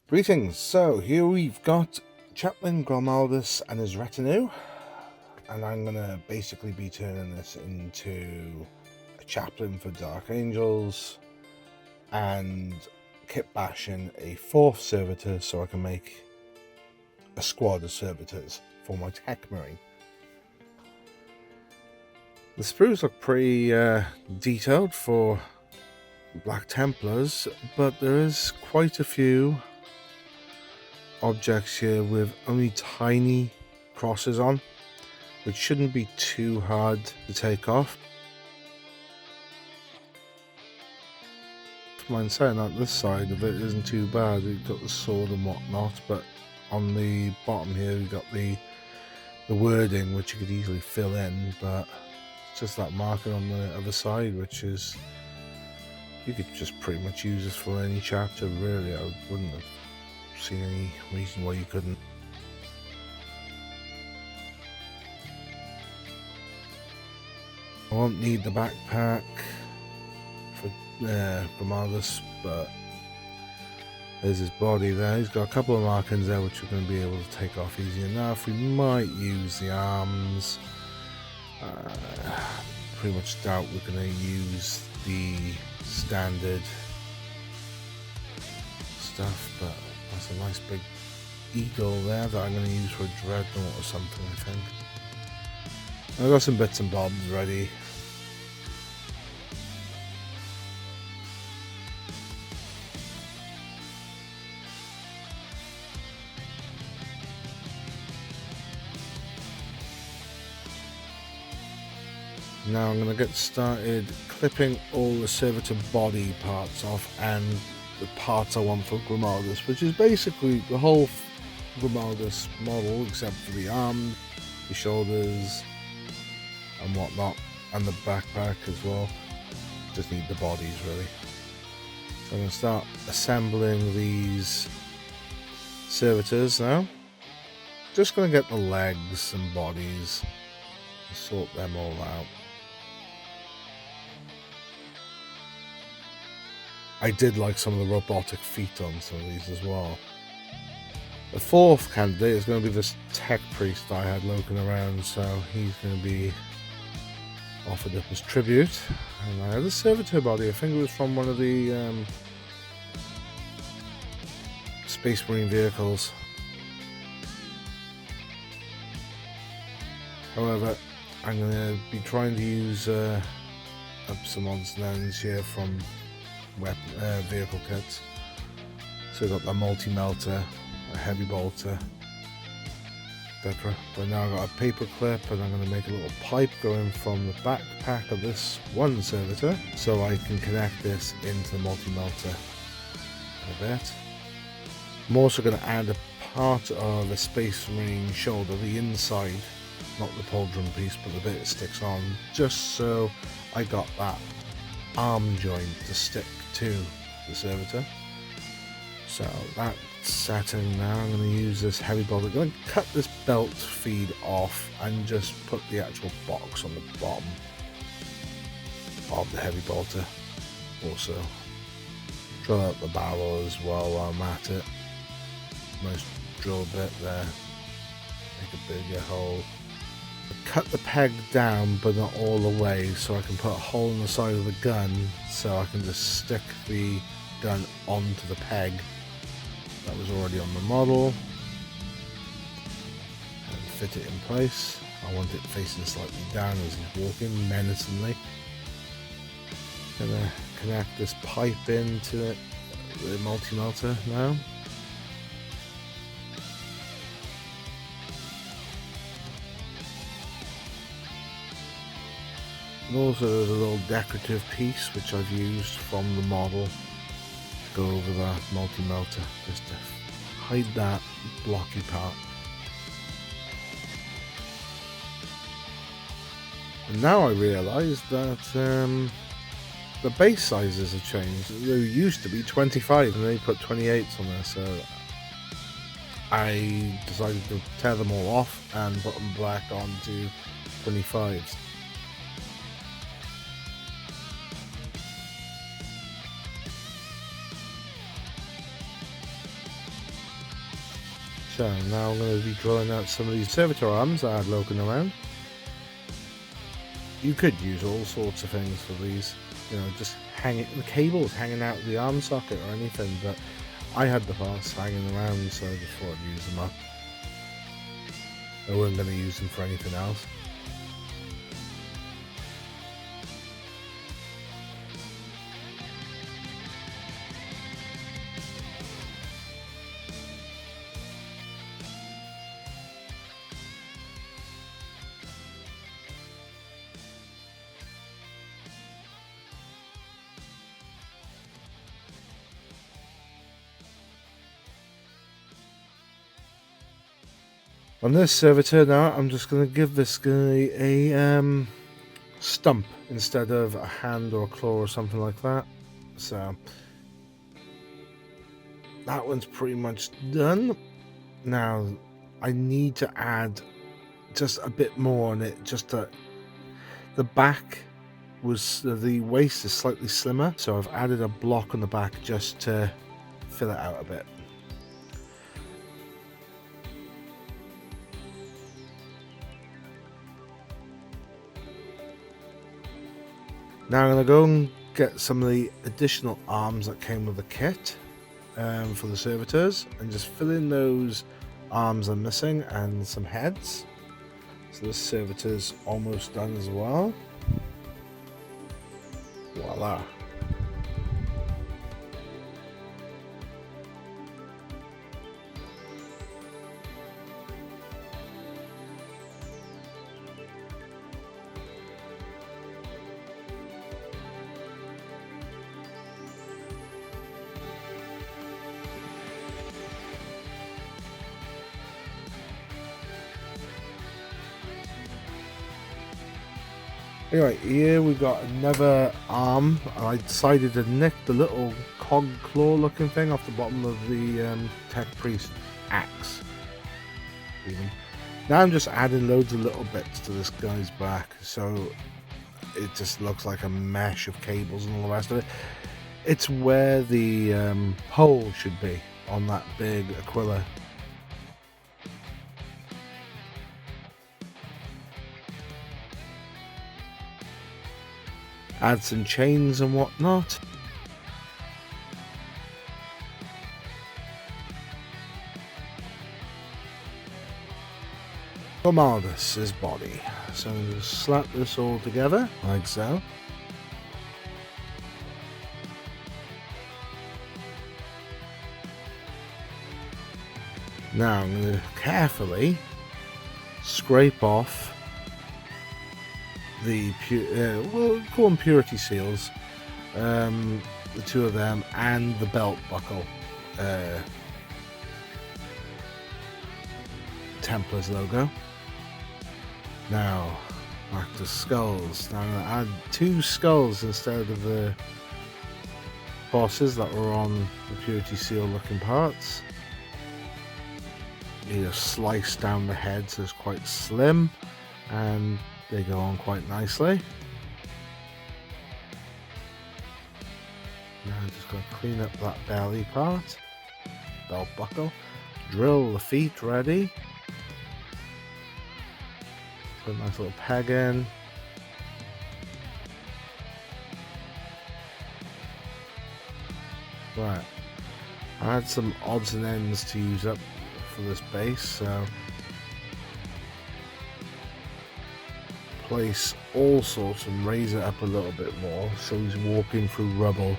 Greetings. So here we've got Chaplain, Grimaldus and his retinue, and I'm going to basically be turning this into a chaplain for Dark Angels and kit bashing a 4th servitor so I can make a squad of servitors for my tech marine. The sprues look pretty detailed for Black Templars, but there is quite a few objects here with only tiny crosses on, which shouldn't be too hard to take off. Mind saying that this side of it isn't too bad. We've got the sword and whatnot, but on the bottom here we've got the wording, which you could easily fill in, but it's just that marking on the other side, which is, you could just pretty much use this for any chapter really. I wouldn't have seen any reason why you couldn't. I won't need the backpack for Primaris, but there's his body there. He's got a couple of markings there which we're going to be able to take off easy enough. We might use the arms. Pretty much doubt we're going to use the standard stuff, but that's a nice big eagle there that I'm going to use for a dreadnought or something, I think. I've got some bits and bobs ready. Now I'm going to get started clipping all the servitor body parts off and the parts I want for Grimaldus, which is basically the whole Grimaldus model except for the arms, the shoulders and whatnot, and the backpack as well. Just need the bodies really. So I'm going to start assembling these servitors now. Just going to get the legs and bodies and sort them all out. I did like some of the robotic feet on some of these as well. The 4th candidate is going to be this tech priest I had looking around, so he's going to be offered up as tribute. And I had a servitor body, I think it was from one of the Space Marine vehicles. However, I'm going to be trying to use up some odds and ends here from vehicle kits. So we've got the multi-melter, a heavy bolter, etc. But now I've got a paper clip and I'm going to make a little pipe going from the backpack of this one servitor so I can connect this into the multi-melter in a bit. I'm also going to add a part of a Space Marine shoulder, the inside, not the pauldron piece, but the bit that sticks on, just so I got that arm joint to stick to the servitor. So that's setting now. I'm going to use this heavy bolter. I'm going to cut this belt feed off and just put the actual box on the bottom of the heavy bolter. Also drill out the barrel as well while I'm at it. Nice drill bit there. Make a bigger hole. Cut the peg down but not all the way, so I can put a hole in the side of the gun so I can just stick the gun onto the peg that was already on the model and fit it in place. I want it facing slightly down as he's walking menacingly. Gonna connect this pipe into it, the multi-melter now. And also there's a little decorative piece which I've used from the model to go over that multi-melter, just to hide that blocky part. And now I realise that the base sizes have changed. There used to be 25 and they put 28s on there, so I decided to tear them all off and put them back onto 25s. So now I'm going to be drawing out some of these servitor arms that I had looking around. You could use all sorts of things for these, you know, just hanging the cables hanging out of the arm socket or anything, but I had the parts hanging around, so I just thought I'd use them up. I wasn't going to use them for anything else. On this servitor now, I'm just going to give this guy a stump instead of a hand or a claw or something like that. So that one's pretty much done. Now I need to add just a bit more on it, just to, the back was, the waist is slightly slimmer, so I've added a block on the back just to fill it out a bit. Now I'm going to go and get some of the additional arms that came with the kit for the servitors, and just fill in those arms I'm missing and some heads. So this servitor's almost done as well. Voila. Anyway, here we got another arm. I decided to nick the little cog claw looking thing off the bottom of the tech priest axe. Now I'm just adding loads of little bits to this guy's back, so it just looks like a mesh of cables and all the rest of it. It's where the hole should be on that big Aquila. Add some chains and whatnot. Grimaldus, his body. So I'm going to slap this all together, like so. Now I'm going to carefully scrape off the we'll call them purity seals, the two of them, and the belt buckle, Templar's logo. Now back to skulls. Now I'm going to add 2 skulls instead of the bosses that were on the purity seal looking parts. You just slice down the head so it's quite slim, and they go on quite nicely. Now I'm just going to clean up that belly part, belt buckle, drill the feet ready, put a nice little peg in. Right, I had some odds and ends to use up for this base, so place all sorts and raise it up a little bit more so he's walking through rubble.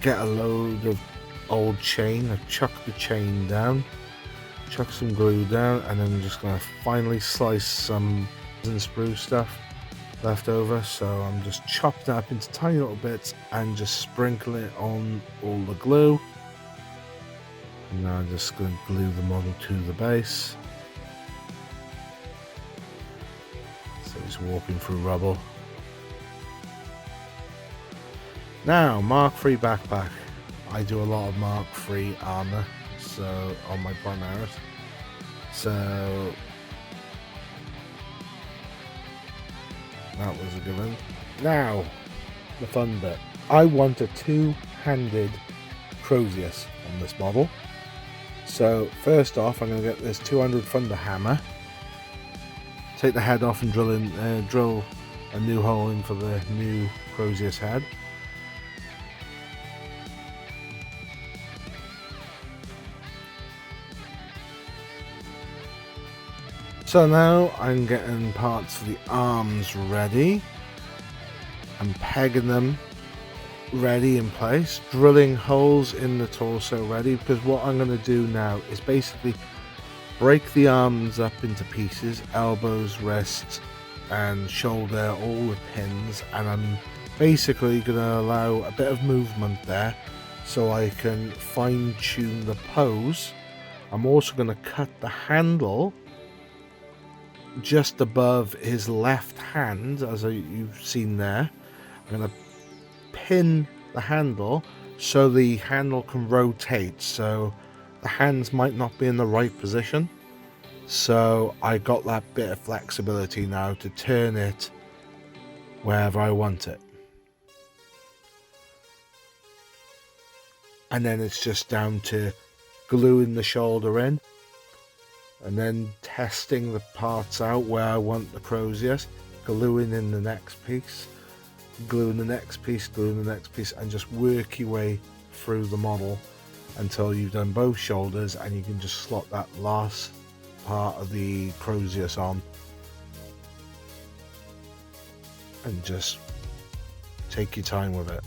Get a load of old chain. I chuck the chain down, chuck some glue down, and then I'm just going to finally slice some and sprue stuff left over. So I'm just chopping that up into tiny little bits and just sprinkle it on all the glue. And now I'm just going to glue the model to the base. So he's walking through rubble. Now, Mark III backpack. I do a lot of Mark III armor, so on my Primaris. So that was a good one. Now, the fun bit. I want a two-handed crozius on this model. So first off, I'm going to get this 200 Thunder Hammer. Take the head off and drill a new hole in for the new crozius head. So now I'm getting parts for the arms ready. I'm pegging them ready in place, drilling holes in the torso ready, because what I'm going to do now is basically break the arms up into pieces, elbows, wrists and shoulder, all with pins, and I'm basically going to allow a bit of movement there so I can fine tune the pose. I'm also going to cut the handle just above his left hand, as you've seen there. I'm going to pin the handle so the handle can rotate, so the hands might not be in the right position. So I got that bit of flexibility now to turn it wherever I want it. And then it's just down to gluing the shoulder in and then testing the parts out where I want the crozius, gluing in the next piece, gluing the next piece, gluing the next piece, and just work your way through the model until you've done both shoulders, and you can just slot that last part of the crozius on and just take your time with it.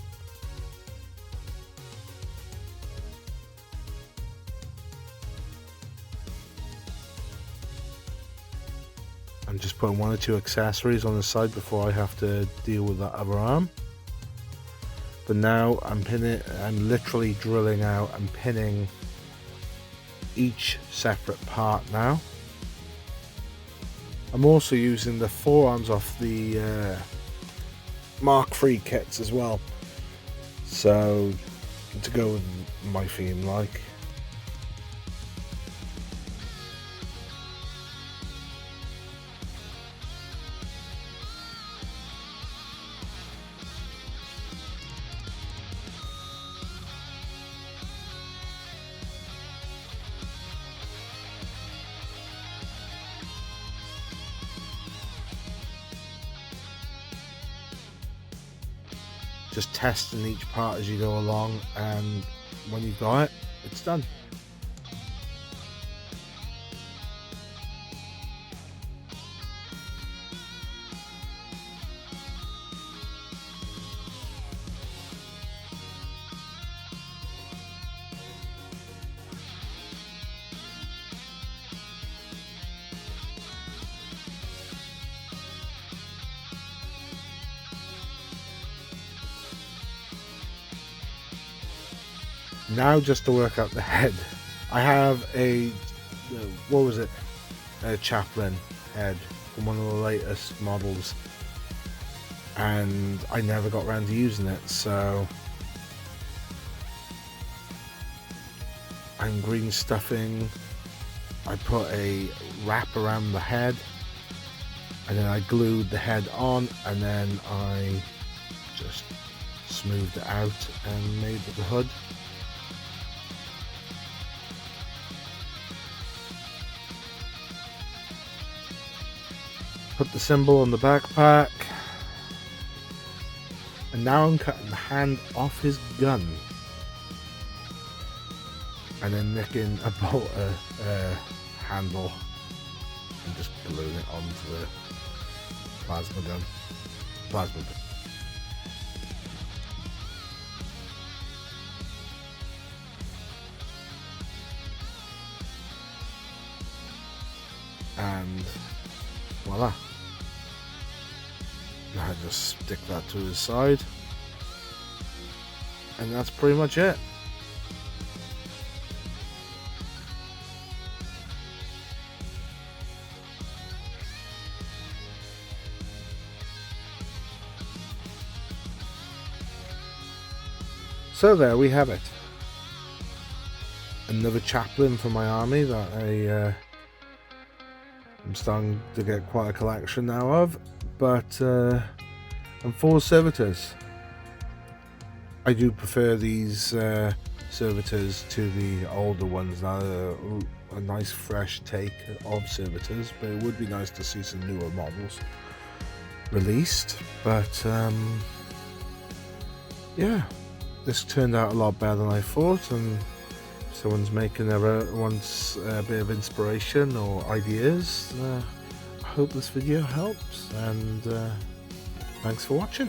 I'm just putting one or two accessories on the side before I have to deal with that other arm. But now I'm literally drilling out and pinning each separate part now. I'm also using the forearms off the Mark III kits as well, so to go with my theme, like. Just testing each part as you go along, and when you've got it, it's done. Now just to work out the head, I have a Chaplain head from one of the latest models, and I never got around to using it, so I'm green stuffing. I put a wrap around the head, and then I glued the head on, and then I just smoothed it out and made the hood. Put the symbol on the backpack, and now I'm cutting the hand off his gun, and then nicking a bolt handle and just gluing it onto the plasma gun. And voila. I just stick that to his side, and that's pretty much it. So there we have it. Another chaplain for my army that I'm starting to get quite a collection now of, but and 4 servitors. I do prefer these servitors to the older ones that are a nice fresh take of servitors, but it would be nice to see some newer models released. But yeah, this turned out a lot better than I thought, and if someone's wants a bit of inspiration or ideas, I hope this video helps, and thanks for watching.